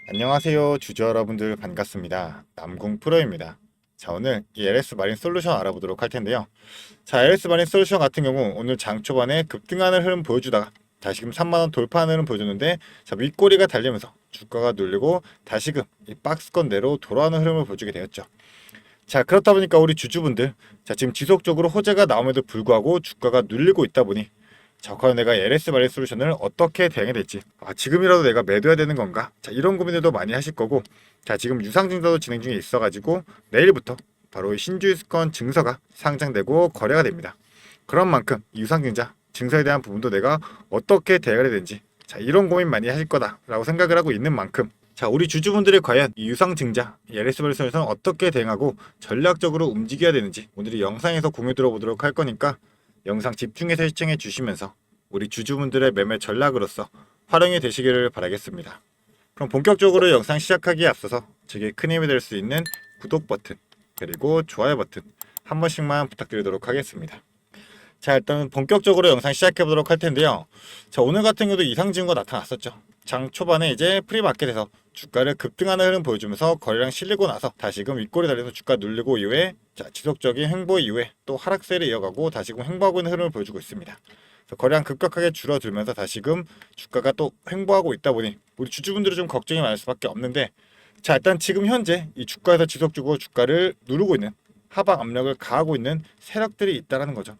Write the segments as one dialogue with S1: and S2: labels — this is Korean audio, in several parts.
S1: 안녕하세요 주주 여러분들 반갑습니다. 남궁 프로입니다. 자, 오늘 이 LS 마린 솔루션 알아보도록 할 텐데요. 자, LS 마린 솔루션 같은 경우 오늘 장 초반에 급등하는 흐름 보여주다가 다시금 3만원 돌파하는 흐름 보여줬는데, 자, 윗꼬리가 달리면서 주가가 눌리고 다시금 이 박스권대로 돌아오는 흐름을 보여주게 되었죠. 자, 그렇다 보니까 우리 주주분들, 자, 지금 지속적으로 호재가 나옴에도 불구하고 주가가 눌리고 있다 보니, 자, 과연 내가 LS 마린 솔루션을 어떻게 대응해야 될지, 지금이라도 내가 매도해야 되는 건가, 자, 이런 고민들도 많이 하실 거고, 자, 지금 유상증자도 진행 중에 있어가지고 내일부터 바로 이 신주유권 증서가 상장되고 거래가 됩니다. 그런 만큼 이 유상증자 증서에 대한 부분도 내가 어떻게 대응해야 되는지, 자, 이런 고민 많이 하실 거다라고 생각을 하고 있는 만큼, 자, 우리 주주분들이 과연 이 유상증자, 이 LS 마린 솔루션에서는 어떻게 대응하고 전략적으로 움직여야 되는지 오늘 이 영상에서 공유 들어보도록 할 거니까 영상 집중해서 시청해 주시면서 우리 주주분들의 매매 전략으로서 활용이 되시기를 바라겠습니다. 그럼 본격적으로 영상 시작하기에 앞서서 제게 큰 힘이 될 수 있는 구독 버튼 그리고 좋아요 버튼 한 번씩만 부탁드리도록 하겠습니다. 자, 일단 본격적으로 영상 시작해 보도록 할 텐데요. 자, 오늘 같은 경우도 이상 징후가 나타났었죠. 장 초반에 이제 프리마켓에서 주가를 급등하는 흐름 보여주면서 거래량 실리고 나서 다시금 윗꼬리 달려서 주가 눌리고 이후에, 자, 지속적인 횡보 이후에 또 하락세를 이어가고 다시금 횡보하고 있는 흐름을 보여주고 있습니다. 거래량 급격하게 줄어들면서 다시금 주가가 또 횡보하고 있다 보니 우리 주주분들이 좀 걱정이 많을 수밖에 없는데, 자, 일단 지금 현재 이 주가에서 지속적으로 주가를 누르고 있는 하방 압력을 가하고 있는 세력들이 있다는 거죠.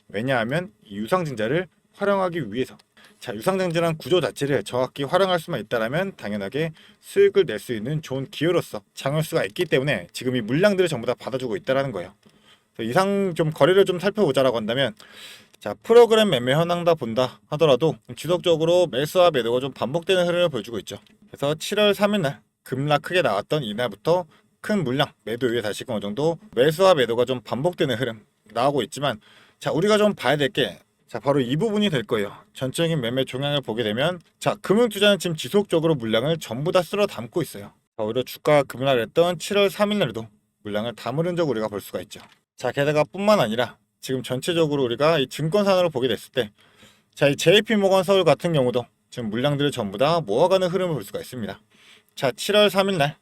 S1: 왜냐하면 이 유상증자를 활용하기 위해서, 자, 유상증자란 구조 자체를 정확히 활용할 수만 있다면 당연하게 수익을 낼 수 있는 좋은 기회로서 장을 수가 있기 때문에 지금 이 물량들을 전부 다 받아주고 있다는 거예요. 이상 좀 거래를 좀 살펴보자라고 한다면, 자, 프로그램 매매 현황다 본다 하더라도 지속적으로 매수와 매도가 좀 반복되는 흐름을 보여주고 있죠. 그래서 7월 3일날 급락 크게 나왔던 이날부터 큰 물량 매도 이후에 다시금 어느 정도 매수와 매도가 좀 반복되는 흐름 나오고 있지만, 자, 우리가 좀 봐야 될 게, 자, 바로 이 부분이 될 거예요. 전적인 매매 종양을 보게 되면, 자, 금융투자는 지금 지속적으로 물량을 전부 다 쓸어 담고 있어요. 자, 오히려 주가가 급락했던 7월 3일날에도 물량을 담은 흔적 우리가 볼 수가 있죠. 자, 게다가 뿐만 아니라 지금 전체적으로 우리가 이 증권산으로 보게 됐을 때, 자, 이 JP모건 서울 같은 경우도 지금 물량들을 전부 다 모아가는 흐름을 볼 수가 있습니다. 자, 7월 3일날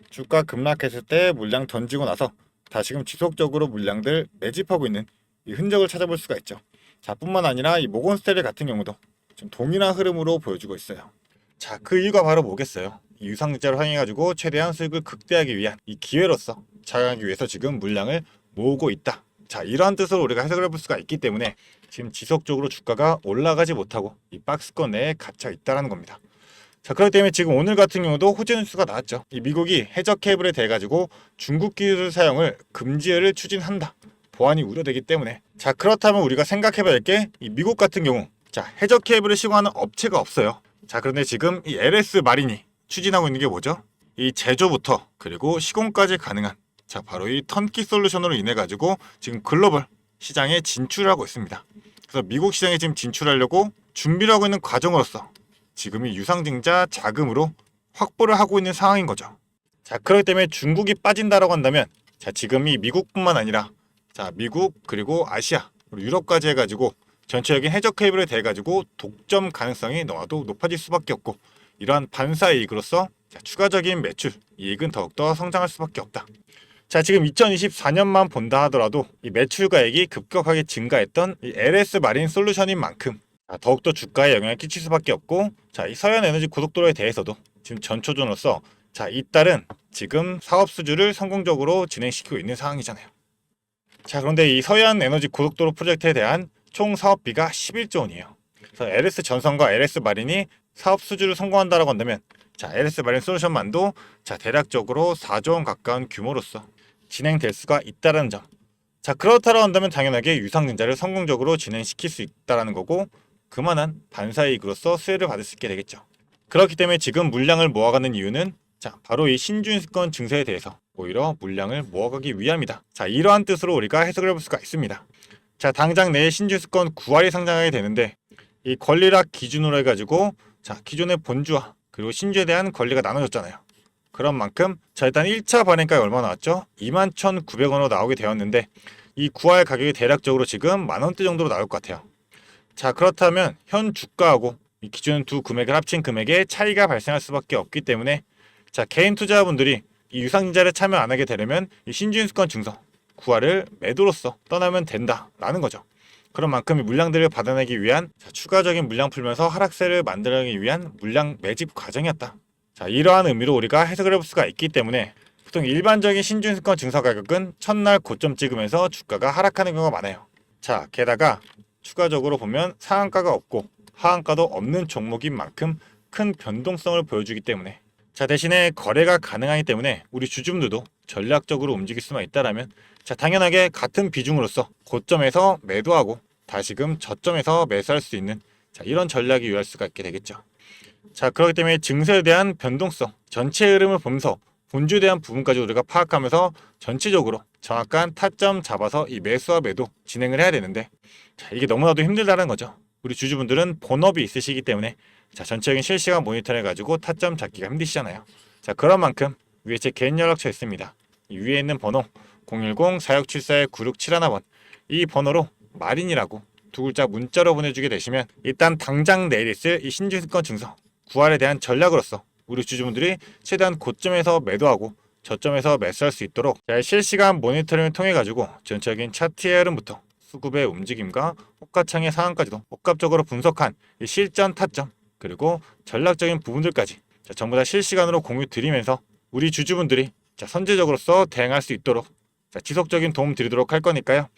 S1: 주가 급락했을 때 물량 던지고 나서 다시금 지속적으로 물량들 매집하고 있는 이 흔적을 찾아볼 수가 있죠. 자, 뿐만 아니라 이 모건스탠리 같은 경우도 좀 동일한 흐름으로 보여주고 있어요. 자, 그 이유가 바로 뭐겠어요? 이 유상증자를 활용해가지고 최대한 수익을 극대화하기 위한 이 기회로서 작용하기 위해서 지금 물량을 모으고 있다. 자, 이러한 뜻으로 우리가 해석을 해볼 수가 있기 때문에 지금 지속적으로 주가가 올라가지 못하고 이 박스권 내에 갇혀 있다는 겁니다. 자, 그렇기 때문에 지금 오늘 같은 경우도 호재 뉴스가 나왔죠. 이 미국이 해저 케이블에 대해 가지고 중국 기술 사용을 금지를 추진한다. 보안이 우려되기 때문에, 자, 그렇다면 우리가 생각해봐야 할 게 이 미국 같은 경우, 자, 해저 케이블을 시공하는 업체가 없어요. 자, 그런데 지금 이 LS 마린이 추진하고 있는 게 뭐죠? 이 제조부터 그리고 시공까지 가능한, 자, 바로 이 턴키 솔루션으로 인해 가지고 지금 글로벌 시장에 진출하고 있습니다. 그래서 미국 시장에 지금 진출하려고 준비를 하고 있는 과정으로서 지금 이 유상증자 자금으로 확보를 하고 있는 상황인 거죠. 자, 그렇기 때문에 중국이 빠진다라고 한다면, 자, 지금 이 미국뿐만 아니라, 자, 미국 그리고 아시아 그리고 유럽까지 해가지고 전체적인 해저 케이블에 대해 가지고 독점 가능성이 너무나도 높아질 수밖에 없고, 이러한 반사 이익으로서, 자, 추가적인 매출 이익은 더욱더 성장할 수밖에 없다. 자, 지금 2024년만 본다 하더라도 이 매출가액이 급격하게 증가했던 이 LS 마린 솔루션인 만큼, 자, 더욱더 주가에 영향을 끼칠 수밖에 없고, 자, 이 서해안 에너지 고속도로에 대해서도 지금 전초전으로서, 자, 잇따른 지금 사업 수주를 성공적으로 진행시키고 있는 상황이잖아요. 자, 그런데 이 서해안 에너지 고속도로 프로젝트에 대한 총 사업비가 11조 원이에요. 그래서 LS 전선과 LS 마린이 사업 수주를 성공한다라고 한다면, 자, LS 마린 솔루션만도, 자, 대략적으로 4조 원 가까운 규모로서 진행될 수가 있다는 점. 자, 그렇다고 한다면 당연하게 유상증자를 성공적으로 진행시킬 수 있다는 거고, 그만한 반사이익으로서 수혜를 받을 수 있게 되겠죠. 그렇기 때문에 지금 물량을 모아가는 이유는, 자, 바로 이 신주유권 증서에 대해서 오히려 물량을 모아가기 위함이다. 자, 이러한 뜻으로 우리가 해석을 해볼 수가 있습니다. 자, 당장 내일 신주유권 9알이 상장하게 되는데, 이 권리락 기준으로 해가지고, 자, 기존의 본주와 그리고 신주에 대한 권리가 나눠졌잖아요. 그런 만큼, 자, 일단 1차 발행가가 얼마 나왔죠? 21,900원으로 나오게 되었는데, 이 9알 가격이 대략적으로 지금 만원대 정도로 나올 것 같아요. 자, 그렇다면 현 주가하고 이 기존 두 금액을 합친 금액에 차이가 발생할 수밖에 없기 때문에, 자, 개인 투자자분들이 이 유상증자를 참여 안 하게 되려면 이 신주인수권 증서 구화를 매도로서 떠나면 된다라는 거죠. 그런 만큼 이 물량들을 받아내기 위한 추가적인 물량 풀면서 하락세를 만들기 위한 물량 매집 과정이었다. 자, 이러한 의미로 우리가 해석을 해볼 수가 있기 때문에 보통 일반적인 신주인수권 증서 가격은 첫날 고점 찍으면서 주가가 하락하는 경우가 많아요. 자, 게다가 추가적으로 보면 상한가가 없고 하한가도 없는 종목인 만큼 큰 변동성을 보여주기 때문에 자, 대신에 거래가 가능하기 때문에 우리 주주분들도 전략적으로 움직일 수만 있다라면 자, 당연하게 같은 비중으로서 고점에서 매도하고 다시금 저점에서 매수할 수 있는 자, 이런 전략이 유효할 수가 있게 되겠죠. 자, 그렇기 때문에 증서에 대한 변동성, 전체 흐름을 보면서 본주에 대한 부분까지 우리가 파악하면서 전체적으로 정확한 타점 잡아서 이 매수와 매도 진행을 해야 되는데 자, 이게 너무나도 힘들다는 거죠. 우리 주주분들은 본업이 있으시기 때문에 자, 전체적인 실시간 모니터를 가지고 타점 잡기가 힘드시잖아요. 자, 그런 만큼 위에 제 개인 연락처 있습니다. 이 위에 있는 번호 010-4674-9671번 이 번호로 마린이라고 두 글자 문자로 보내주게 되시면 일단 당장 내일 있을 이 신주인수권 증서 구할에 대한 전략으로서 우리 주주분들이 최대한 고점에서 매도하고 저점에서 매수할 수 있도록 실시간 모니터링을 통해 가지고 전체적인 차트의 흐름부터 수급의 움직임과 호가창의 상황까지도 복합적으로 분석한 이 실전 타점 그리고 전략적인 부분들까지 전부 다 실시간으로 공유 드리면서 우리 주주분들이 선제적으로서 대응할 수 있도록 지속적인 도움 드리도록 할 거니까요.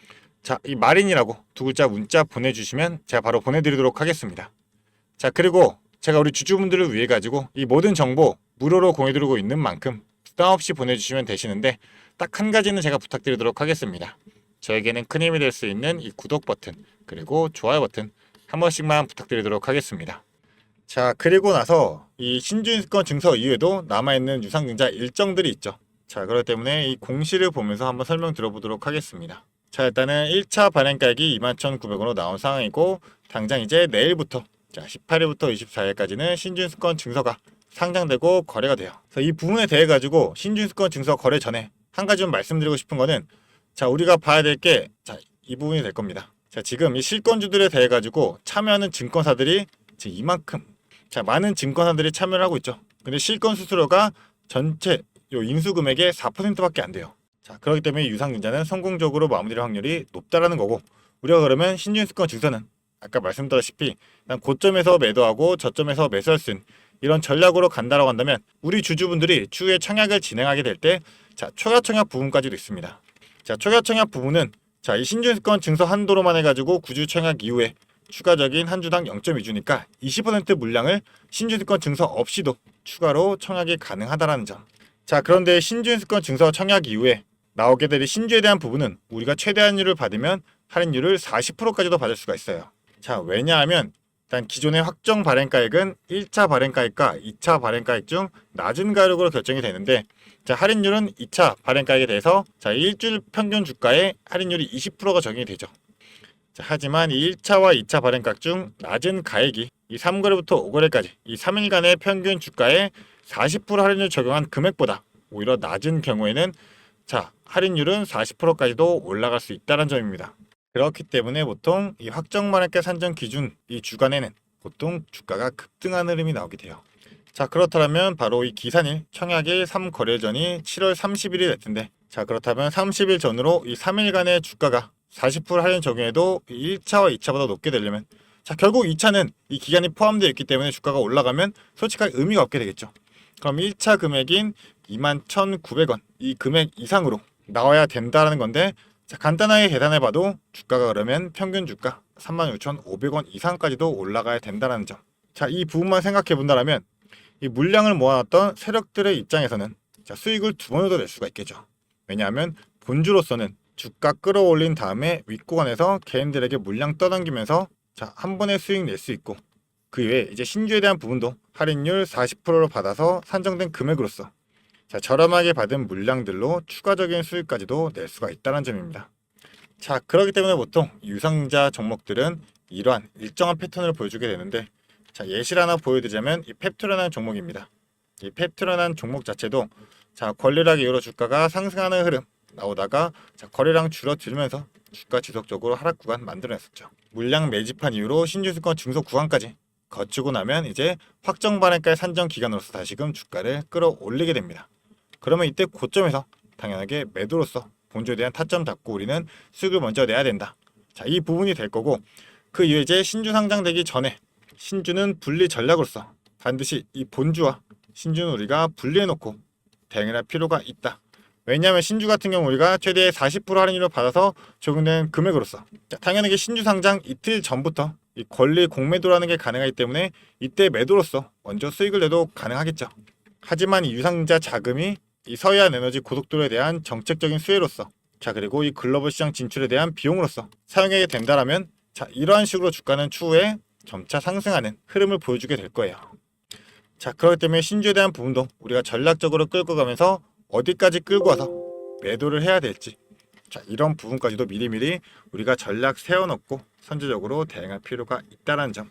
S1: 자, 이 마린이라고 두 글자 문자 보내주시면 제가 바로 보내드리도록 하겠습니다. 자, 그리고 제가 우리 주주분들을 위해 가지고 이 모든 정보 무료로 공유드리고 있는 만큼 부담 없이 보내주시면 되시는데 딱 한 가지는 제가 부탁드리도록 하겠습니다. 저에게는 큰 힘이 될 수 있는 이 구독 버튼 그리고 좋아요 버튼 한 번씩만 부탁드리도록 하겠습니다. 자, 그리고 나서 이 신주인수권 증서 이외에도 남아있는 유상증자 일정들이 있죠. 자, 그렇기 때문에 이 공시를 보면서 한번 설명 들어보도록 하겠습니다. 자, 일단은 1차 발행가액이 21,900원으로 나온 상황이고 당장 이제 내일부터 자, 18일부터 24일까지는 신주인수권 증서가 상장되고 거래가 돼요. 그래서 이 부분에 대해 가지고 신주인수권 증서 거래 전에 한 가지 좀 말씀드리고 싶은 거는 자, 우리가 봐야 될 게 자, 이 부분이 될 겁니다. 자, 지금 이 실권주들에 대해 가지고 참여하는 증권사들이 지금 이만큼 자, 많은 증권사들이 참여를 하고 있죠. 근데 실권 수수료가 전체 요 인수 금액의 4%밖에 안 돼요. 자, 그렇기 때문에 유상증자는 성공적으로 마무리할 확률이 높다라는 거고 우리가 그러면 신주인수권 증서는 아까 말씀드렸다시피 일단 고점에서 매도하고 저점에서 매수할 수 있는 이런 전략으로 간다라고 한다면 우리 주주분들이 추후에 청약을 진행하게 될 때 자, 초과 청약 부분까지도 있습니다. 자, 초과 청약 부분은 자, 이 신주인수권 증서 한도로만 해가지고 9주 청약 이후에 추가적인 한 주당 0.2주니까 20% 물량을 신주인수권 증서 없이도 추가로 청약이 가능하다라는 점. 자, 그런데 신주인수권 증서 청약 이후에 나오게 될 신주에 대한 부분은 우리가 최대 할인율을 받으면 할인율을 40%까지도 받을 수가 있어요. 자, 왜냐하면 일단 기존의 확정 발행가액은 1차 발행가액과 2차 발행가액 중 낮은 가격으로 결정이 되는데 자, 할인율은 2차 발행가액에 대해서 자, 일주일 평균 주가의 할인율이 20%가 적용이 되죠. 자, 하지만 이 1차와 2차 발행가액 중 낮은 가액이 이 3거래부터 5거래까지 이 3일간의 평균 주가에 40% 할인율 적용한 금액보다 오히려 낮은 경우에는 자, 할인율은 40%까지도 올라갈 수 있다는 점입니다. 그렇기 때문에 보통 이 확정 발행가 산정 기준 이 주간에는 보통 주가가 급등하는 흐름이 나오게 돼요. 자, 그렇다면 바로 이 기산일 청약일 3거래 전이 7월 30일이 될 텐데 자, 그렇다면 30일 전으로 이 3일간의 주가가 40% 할인 적용해도 1차와 2차보다 높게 되려면 자, 결국 2차는 이 기간이 포함되어 있기 때문에 주가가 올라가면 솔직하게 의미가 없게 되겠죠. 그럼 1차 금액인 21,900원 이 금액 이상으로 나와야 된다는 건데 자, 간단하게 계산해봐도 주가가 그러면 평균 주가 36,500원 이상까지도 올라가야 된다는 점. 자, 이 부분만 생각해 본다면 이 물량을 모아놨던 세력들의 입장에서는 자, 수익을 두 번을 낼 수가 있겠죠. 왜냐하면 본주로서는 주가 끌어올린 다음에 윗구간에서 개인들에게 물량 떠넘기면서 자, 한 번에 수익 낼 수 있고 그 외에 이제 신주에 대한 부분도 할인율 40%를 받아서 산정된 금액으로서 자, 저렴하게 받은 물량들로 추가적인 수익까지도 낼 수가 있다는 점입니다. 자, 그렇기 때문에 보통 유상증자 종목들은 이러한 일정한 패턴을 보여주게 되는데 자, 예시를 하나 보여드리자면 이 펩트론이라는 종목입니다. 이 펩트론이라는 종목 자체도 자, 권리락 이후로 주가가 상승하는 흐름 나오다가 자, 거래량 줄어들면서 주가 지속적으로 하락 구간 만들어냈었죠. 물량 매집한 이후로 신주인수권 증서 구간까지 거치고 나면 이제 확정 반환가의 산정 기간으로서 다시금 주가를 끌어올리게 됩니다. 그러면 이때 고점에서 당연하게 매도로서 본주에 대한 타점 잡고 우리는 수익을 먼저 내야 된다. 자, 이 부분이 될 거고, 그 이후에 이제 신주 상장되기 전에 신주는 분리 전략으로서 반드시 이 본주와 신주는 우리가 분리해놓고 대응을 할 필요가 있다. 왜냐하면 신주 같은 경우 우리가 최대 40% 할인율을 받아서 적용된 금액으로서, 자, 당연하게 신주 상장 이틀 전부터 이 권리 공매도라는 게 가능하기 때문에 이때 매도로서 먼저 수익을 내도 가능하겠죠. 하지만 이 유상증자 자금이 이 서해안 에너지 고속도로에 대한 정책적인 수혜로서, 자, 그리고 이 글로벌 시장 진출에 대한 비용으로서 사용하게 된다라면, 자, 이러한 식으로 주가는 추후에 점차 상승하는 흐름을 보여주게 될 거예요. 자, 그렇기 때문에 신주에 대한 부분도 우리가 전략적으로 끌고 가면서 어디까지 끌고 와서 매도를 해야 될지, 자, 이런 부분까지도 미리미리 우리가 전략 세워놓고 선제적으로 대응할 필요가 있다는 점.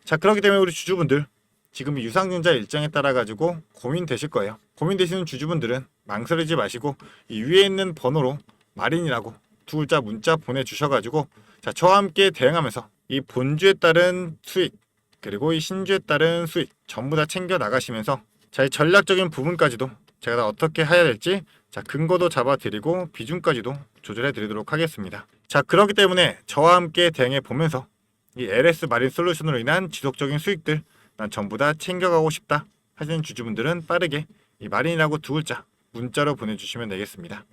S1: 자, 그렇기 때문에 우리 주주분들 지금 유상증자 일정에 따라 가지고 고민되실 거예요. 고민되시는 주주분들은 망설이지 마시고 이 위에 있는 번호로 마린이라고 두 글자 문자 보내주셔가지고, 자, 저와 함께 대응하면서 이 본주에 따른 수익 그리고 이 신주에 따른 수익 전부 다 챙겨 나가시면서, 자, 이 전략적인 부분까지도 제가 다 어떻게 해야 될지, 자, 근거도 잡아드리고 비중까지도 조절해 드리도록 하겠습니다. 자, 그렇기 때문에 저와 함께 대응해 보면서 이 LS 마린 솔루션으로 인한 지속적인 수익들 난 전부 다 챙겨가고 싶다 하시는 주주분들은 빠르게 이 마린이라고 두 글자 문자로 보내주시면 되겠습니다.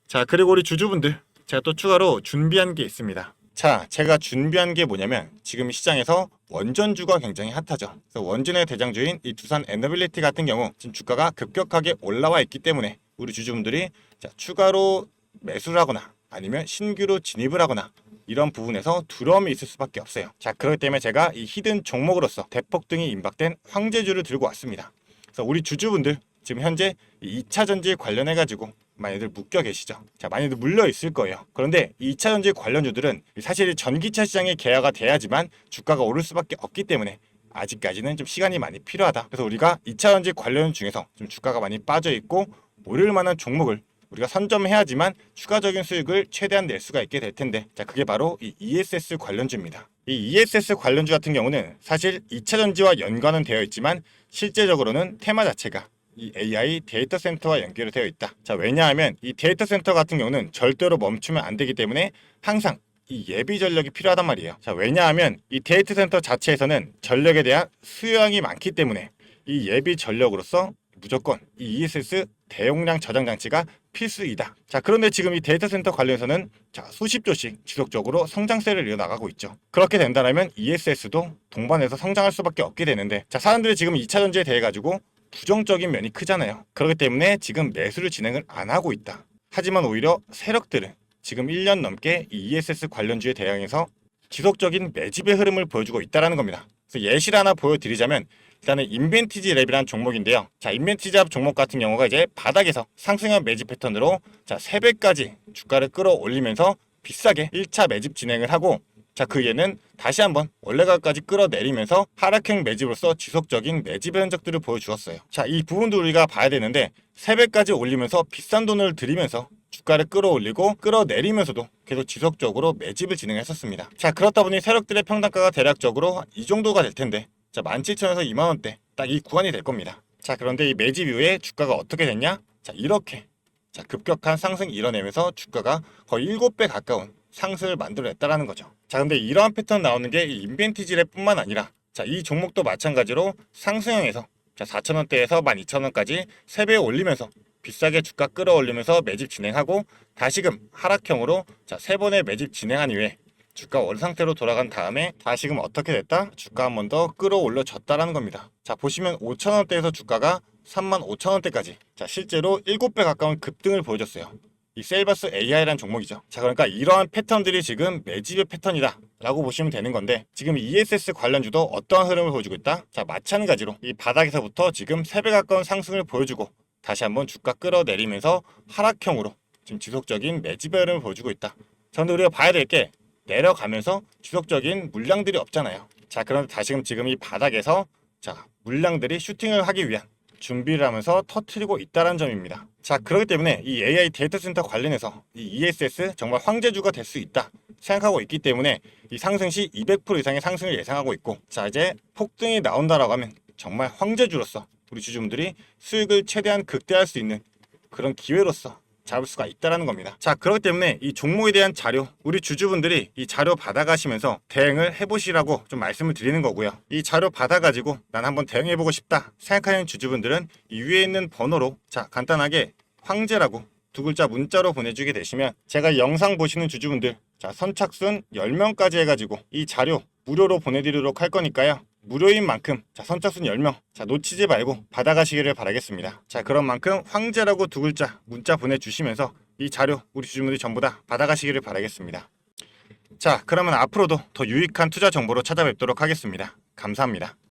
S1: 자, 그리고 우리 주주분들 제가 또 추가로 준비한 게 있습니다. 자, 제가 준비한 게 뭐냐면 지금 시장에서 원전주가 굉장히 핫하죠. 그래서 원전의 대장주인 이 두산 에너빌리티 같은 경우 지금 주가가 급격하게 올라와 있기 때문에 우리 주주분들이, 자, 추가로 매수를 하거나 아니면 신규로 진입을 하거나 이런 부분에서 두려움이 있을 수밖에 없어요. 자, 그렇기 때문에 제가 이 히든 종목으로서 대폭등이 임박된 황제주를 들고 왔습니다. 그래서 우리 주주분들 지금 현재 2차 전지 관련해 가지고 많이들 묶여 계시죠. 자, 많이들 물려 있을 거예요. 그런데 이 2차 전지 관련주들은 사실 전기차 시장에 개화가 돼야지만 주가가 오를 수밖에 없기 때문에 아직까지는 좀 시간이 많이 필요하다. 그래서 우리가 2차 전지 관련 중에서 좀 주가가 많이 빠져 있고 오를 만한 종목을 우리가 선점해야지만 추가적인 수익을 최대한 낼 수가 있게 될 텐데, 자, 그게 바로 이 ESS 관련주입니다. 이 ESS 관련주 같은 경우는 사실 2차 전지와 연관은 되어 있지만 실제적으로는 테마 자체가 이 AI 데이터 센터와 연결이 되어 있다. 자, 왜냐하면 이 데이터 센터 같은 경우는 절대로 멈추면 안 되기 때문에 항상 이 예비 전력이 필요하단 말이에요. 자, 왜냐하면 이 데이터 센터 자체에서는 전력에 대한 수요량이 많기 때문에 이 예비 전력으로서 무조건 이 ESS 대용량 저장 장치가 필수이다. 자, 그런데 지금 이 데이터 센터 관련해서는, 자, 수십조씩 지속적으로 성장세를 이어나가고 있죠. 그렇게 된다면 ESS도 동반해서 성장할 수밖에 없게 되는데, 자, 사람들이 지금 2차 전지에 대해 가지고 부정적인 면이 크잖아요. 그렇기 때문에 지금 매수를 진행을 안 하고 있다. 하지만 오히려 세력들은 지금 1년 넘게 이 ESS 관련주에 대항해서 지속적인 매집의 흐름을 보여주고 있다는 겁니다. 그래서 예시를 하나 보여드리자면, 일단은 인벤티지 랩이라는 종목인데요. 자, 인벤티지 랩 종목 같은 경우가 이제 바닥에서 상승한 매집 패턴으로, 자, 3배까지 주가를 끌어올리면서 비싸게 1차 매집 진행을 하고, 자, 그 이후에는 다시 한번 원래가까지 끌어내리면서 하락형 매집으로서 지속적인 매집의 흔적들을 보여주었어요. 자, 이 부분도 우리가 봐야 되는데 3배까지 올리면서 비싼 돈을 들이면서 주가를 끌어올리고 끌어내리면서도 계속 지속적으로 매집을 진행했었습니다. 자, 그렇다 보니 세력들의 평단가가 대략적으로 이 정도가 될 텐데, 자, 17,000원에서 20,000원대 딱 이 구간이 될 겁니다. 자, 그런데 이 매집 이후에 주가가 어떻게 됐냐? 자, 이렇게, 자, 급격한 상승 이뤄내면서 주가가 거의 7배 가까운 상승을 만들어냈다라는 거죠. 자, 근데 이러한 패턴 나오는 게 이 인벤티지랩 뿐만 아니라, 자, 이 종목도 마찬가지로 상승형에서, 자, 4,000원대에서 12,000원까지 3배 올리면서 비싸게 주가 끌어올리면서 매집 진행하고, 다시금 하락형으로, 자, 3번의 매집 진행한 이후에 주가 원 상태로 돌아간 다음에 다시금 어떻게 됐다? 주가 한 번 더 끌어올려졌다라는 겁니다. 자, 보시면 5,000원대에서 주가가 35,000원대까지, 자, 실제로 7배 가까운 급등을 보여줬어요. 이 셀버스 AI라는 종목이죠. 자, 그러니까 이러한 패턴들이 지금 매집의 패턴이다 라고 보시면 되는 건데, 지금 ESS 관련주도 어떠한 흐름을 보여주고 있다? 자, 마찬가지로 이 바닥에서부터 지금 3배 가까운 상승을 보여주고 다시 한번 주가 끌어내리면서 하락형으로 지금 지속적인 매집의 흐름을 보여주고 있다. 자, 근데 우리가 봐야 될 게 내려가면서 지속적인 물량들이 없잖아요. 자, 그런데 다시금 지금 이 바닥에서, 자, 물량들이 슈팅을 하기 위한 준비를 하면서 터트리고 있다는 점입니다. 자, 그렇기 때문에 이 AI 데이터 센터 관련해서 이 ESS 정말 황제주가 될 수 있다 생각하고 있기 때문에 이 상승 시 200% 이상의 상승을 예상하고 있고, 자 이제 폭등이 나온다라고 하면 정말 황제주로서 우리 주주분들이 수익을 최대한 극대화할 수 있는 그런 기회로서 잡을 수가 있다라는 겁니다. 자, 그렇기 때문에 이 종목에 대한 자료, 우리 주주분들이 이 자료 받아가시면서 대응을 해보시라고 좀 말씀을 드리는 거고요. 이 자료 받아가지고 난 한번 대응해보고 싶다 생각하는 주주분들은 이 위에 있는 번호로 자 간단하게 황제라고 두 글자 문자로 보내주게 되시면 제가 영상 보시는 주주분들 자 선착순 10명까지 해가지고 이 자료 무료로 보내드리도록 할 거니까요. 무료인 만큼 자 선착순 10명 자 놓치지 말고 받아가시기를 바라겠습니다. 자 그런 만큼 황제라고 두 글자 문자 보내주시면서 이 자료 우리 주주분들이 전부 다 받아가시기를 바라겠습니다. 자 그러면 앞으로도 더 유익한 투자 정보로 찾아뵙도록 하겠습니다. 감사합니다.